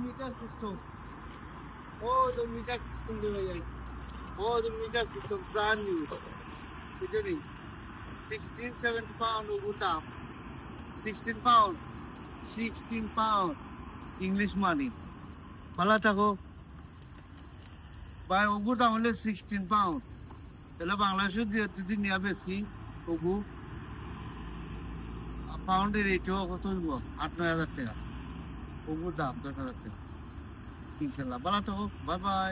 metre system the meter system the meter system brand new 1670 pound Oguta 16 pound English money pala tako by Oguta only 16 pound tela Bangladesh যদি নিয়া বেশি ওগু পাউন্ডের রেটও কত হইব 8-9000 টাকা ওগুর দাম 10000 টাকা ইনশাআল্লাহ ভালো থাকো বাই বাই